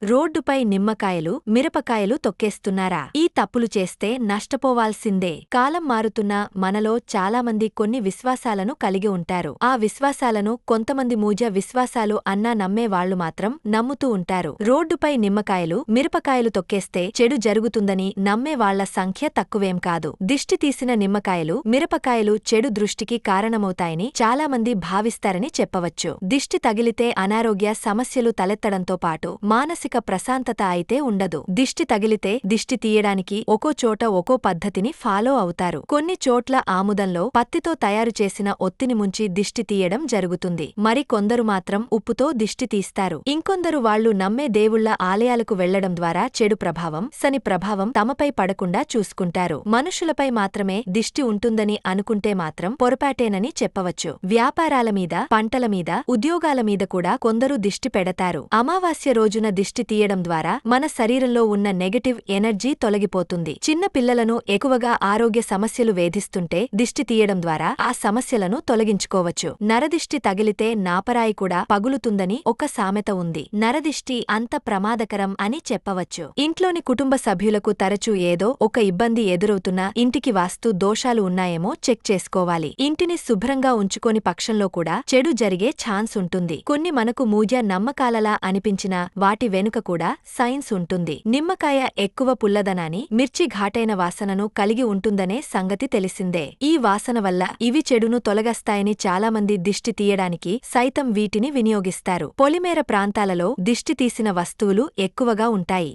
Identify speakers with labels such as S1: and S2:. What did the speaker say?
S1: రోడ్డుపై నిమ్మకాయలు, మిరపకాయలు తొక్కేస్తున్నారా? ఈ తప్పులు చేస్తే నష్టపోవాల్సిందే. కాలం మారుతున్నా మనలో చాలామంది కొన్ని విశ్వాసాలను కలిగి ఉంటారు. ఆ విశ్వాసాలను కొంతమంది మూజ విశ్వాసాలు అన్నా నమ్మేవాళ్లు మాత్రం నమ్ముతూ ఉంటారు. రోడ్డుపై నిమ్మకాయలు, మిరపకాయలు తొక్కేస్తే చెడు జరుగుతుందని నమ్మేవాళ్ల సంఖ్య తక్కువేం కాదు. దిష్టి తీసిన నిమ్మకాయలు, మిరపకాయలు చెడు దృష్టికి కారణమవుతాయని చాలామంది భావిస్తారని చెప్పవచ్చు. దిష్టి తగిలితే అనారోగ్య సమస్యలు తలెత్తడంతో పాటు మానసిక ప్రశాంతత అయితే ఉండదు. దిష్టి తగిలితే దిష్టి తీయడానికి ఒక్కో చోట ఒక్కో పద్ధతిని ఫాలో అవుతారు. కొన్ని చోట్ల ఆముదంలో పత్తితో తయారు చేసిన ఒత్తిని ముంచి దిష్టి తీయడం జరుగుతుంది. మరి కొందరు మాత్రం ఉప్పుతో దిష్టి తీస్తారు. ఇంకొందరు వాళ్లు నమ్మే దేవుళ్ల ఆలయాలకు వెళ్లడం ద్వారా చెడు ప్రభావం, శని ప్రభావం తమపై పడకుండా చూసుకుంటారు. మనుషులపై మాత్రమే దిష్టి ఉంటుందని అనుకుంటే మాత్రం పొరపాటేనని చెప్పవచ్చు. వ్యాపారాల మీద, పంటల మీద, ఉద్యోగాల మీద కూడా కొందరు దిష్టి పెడతారు. అమావాస్య రోజున దిష్టి తీయడం ద్వారా మన శరీరంలో ఉన్న నెగటివ్ ఎనర్జీ తొలగిపోతుంది. చిన్న పిల్లలను ఎక్కువగా ఆరోగ్య సమస్యలు వేధిస్తుంటే దిష్టి తీయడం ద్వారా ఆ సమస్యలను తొలగించుకోవచ్చు. నరదిష్టి తగిలితే నాపరాయి కూడా పగులుతుందని ఒక సామెత ఉంది. నరదిష్టి అంత ప్రమాదకరం అని చెప్పవచ్చు. ఇంట్లోని కుటుంబ సభ్యులకు తరచూ ఏదో ఒక ఇబ్బంది ఎదురవుతున్నా ఇంటికి వాస్తు దోషాలు ఉన్నాయేమో చెక్ చేసుకోవాలి. ఇంటిని శుభ్రంగా ఉంచుకోని పక్షంలో కూడా చెడు జరిగే ఛాన్స్ ఉంటుంది. కొన్ని మనకు మూజ నమ్మకాలలా అనిపించినా వాటి వెనుక కూడా సైన్స్ ఉంటుంది. నిమ్మకాయ ఎక్కువ పుల్లదనాన్ని, మిర్చి ఘాటైన వాసనను కలిగి ఉంటుందనే సంగతి తెలిసిందే. ఈ వాసన వల్ల ఇవి చెడును తొలగస్తాయని చాలామంది దిష్టి తీయడానికి సైతం వీటిని వినియోగిస్తారు. పొలిమేర ప్రాంతాలలో దిష్టి తీసిన వస్తువులు ఎక్కువగా ఉంటాయి.